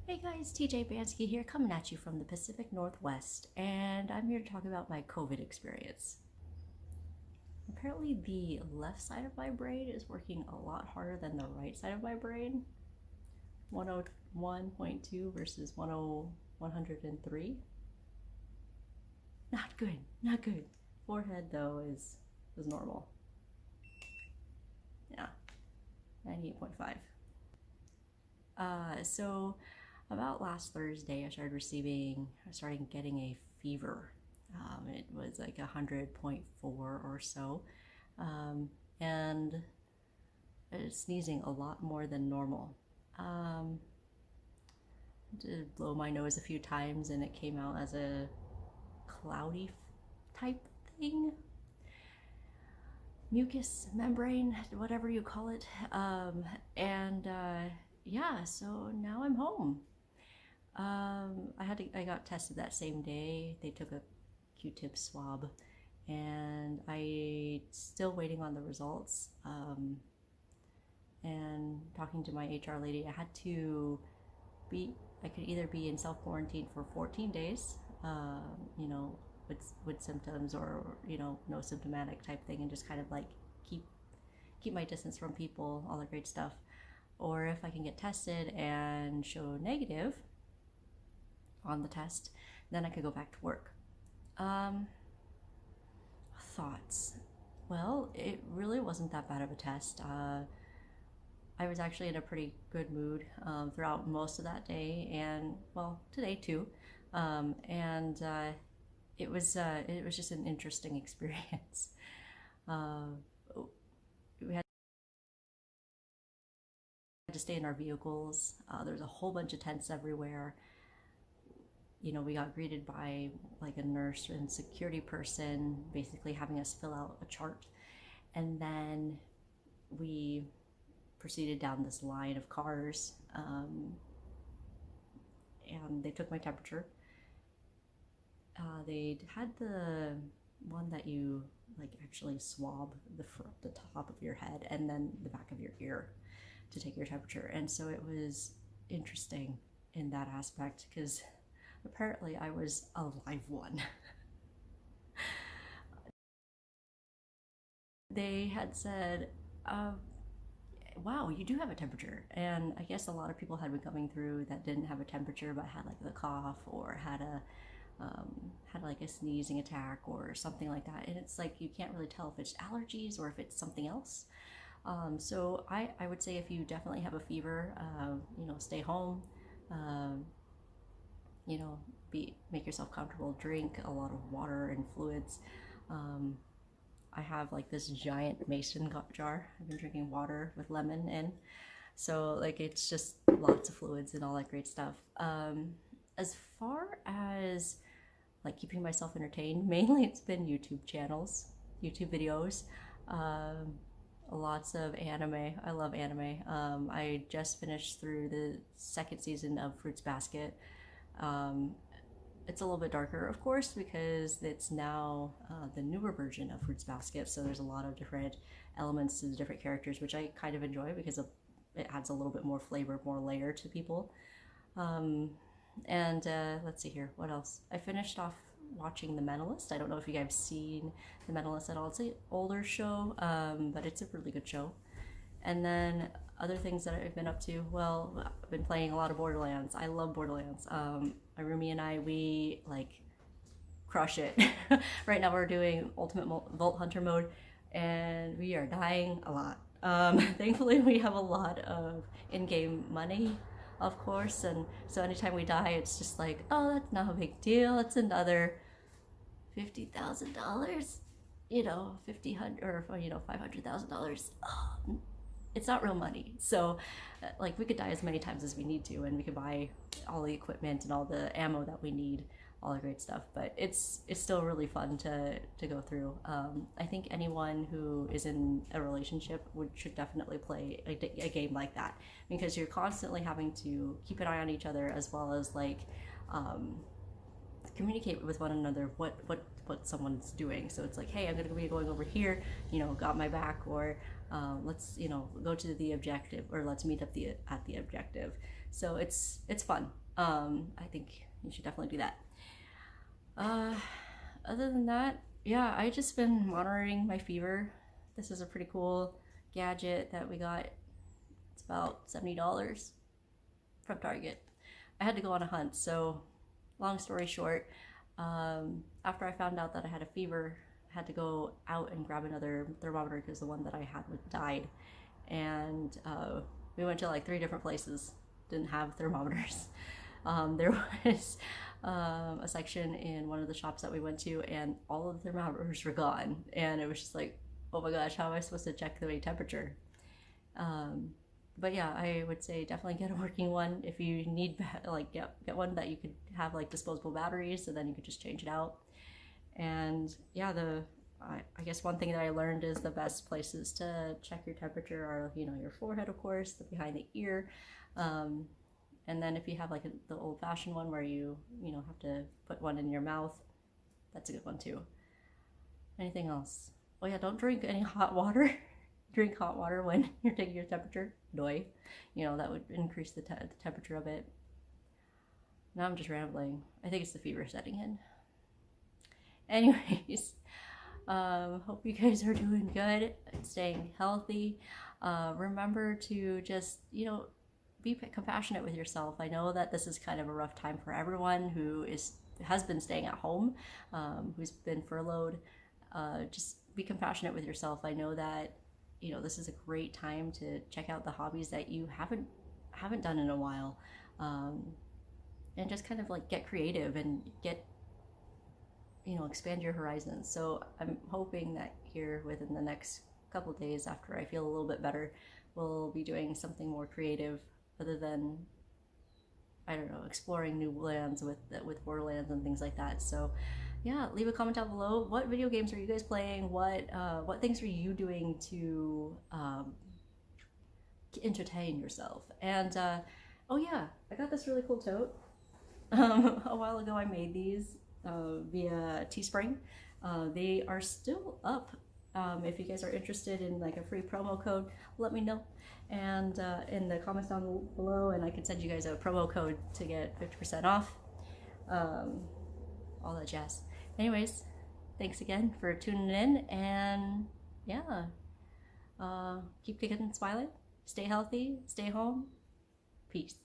Hey guys, TJ Banski here, coming at you from the Pacific Northwest, and I'm here to talk about my COVID experience. Apparently, the left side of my brain is working a lot harder than the right side of my brain. 101.2 versus 103. Not good, not good. Forehead though is normal. Yeah, 98.5. So about last Thursday, I started getting a fever. It was like 100.4 or so, and sneezing a lot more than normal. Did blow my nose a few times, and it came out as a cloudy type thing, mucus membrane, whatever you call it. And yeah, so now I'm home. I got tested that same day. They took a Q-tip swab, and I still waiting on the results. And talking to my HR lady, I could either be in self quarantine for 14 days, you know, with symptoms, or no symptomatic type thing, and just kind of like keep my distance from people, all the great stuff, or if I can get tested and show negative on the test, then I could go back to work. Thoughts. Well, it really wasn't that bad of a test. I was actually in a pretty good mood throughout most of that day, and well, today too. And it was just an interesting experience. Uh, we had to stay in our vehicles. There's a whole bunch of tents everywhere. We got greeted by like a nurse and security person basically having us fill out a chart. And then we proceeded down this line of cars, and they took my temperature. They had the one that you like actually swab the top of your head and then the back of your ear to take your temperature. And so it was interesting in that aspect because apparently I was a live one. They had said, wow, you do have a temperature. And I guess a lot of people had been coming through that didn't have a temperature but had like the cough, or had like a sneezing attack or something like that. And it's like you can't really tell if it's allergies or if it's something else. So I would say if you definitely have a fever, stay home. Um, you know, make yourself comfortable. Drink a lot of water and fluids. Um, I have like this giant mason jar. I've been drinking water with lemon in, so like it's just lots of fluids and all that great stuff. As far as like keeping myself entertained, mainly it's been YouTube videos. Um, Lots of anime. I love anime. I just finished through the second season of Fruits Basket. Um, it's a little bit darker, of course, because it's now the newer version of Fruits Basket. So there's a lot of different elements to the different characters, which I kind of enjoy because it adds a little bit more flavor, more layer to people. Um, and let's see here, what else? I finished off watching The Mentalist. I don't know if you guys have seen The Mentalist at all. It's an older show, but it's a really good show. And then other things that I've been up to, well, I've been playing a lot of Borderlands. I love Borderlands. My roomie and I, we like crush it. Right now we're doing Ultimate Vault Hunter mode, and we are dying a lot. Thankfully, we have a lot of in-game money, of course, and so anytime we die, it's just like, oh, that's not a big deal. It's another $50,000, 50 hundred or $500,000. Oh, it's not real money. So, like, we could die as many times as we need to, and we could buy all the equipment and all the ammo that we need, all the great stuff. But it's still really fun to go through. I think anyone who is in a relationship should definitely play a game like that, because you're constantly having to keep an eye on each other, as well as like communicate with one another what someone's doing. So it's like, hey, I'm gonna be going over here, got my back, or let's go to the objective, or let's meet up at the objective. So it's fun. I think you should definitely do that. Uh, Other than that, yeah, I just been monitoring my fever. This is a pretty cool gadget that we got. It's about $70 from Target. I had to go on a hunt, so long story short, after I found out that I had a fever, I had to go out and grab another thermometer because the one that I had died. And we went to like 3 different places, didn't have thermometers. There was a section in one of the shops that we went to, and all of the thermometers were gone. And it was just like, oh my gosh, how am I supposed to check the temperature? Um, but yeah, I would say definitely get a working one. If you need, like, get one that you could have like disposable batteries, so then you could just change it out. And yeah, I guess one thing that I learned is the best places to check your temperature are, your forehead, of course, the behind the ear, um, and then if you have like the old-fashioned one where you have to put one in your mouth, that's a good one too. Anything else? Oh yeah, don't drink any hot water. Drink hot water when you're taking your temperature. Doi. That would increase the temperature a bit. Now I'm just rambling. I think it's the fever setting in. Anyways, hope you guys are doing good, staying healthy. Remember to just, be compassionate with yourself. I know that this is kind of a rough time for everyone who has been staying at home, who's been furloughed. Just be compassionate with yourself. I know that this is a great time to check out the hobbies that you haven't done in a while, and just kind of like get creative and get expand your horizons. So I'm hoping that here within the next couple days, after I feel a little bit better, we'll be doing something more creative other than, I don't know, exploring new lands with Borderlands and things like that. So yeah, leave a comment down below. What video games are you guys playing? What things are you doing to entertain yourself? And oh yeah, I got this really cool tote. A while ago I made these via Teespring. They are still up. If you guys are interested in like a free promo code, let me know. And in the comments down below, and I can send you guys a promo code to get 50% off. All that jazz. Anyways, thanks again for tuning in, and yeah, keep kicking and smiling. Stay healthy, stay home. Peace.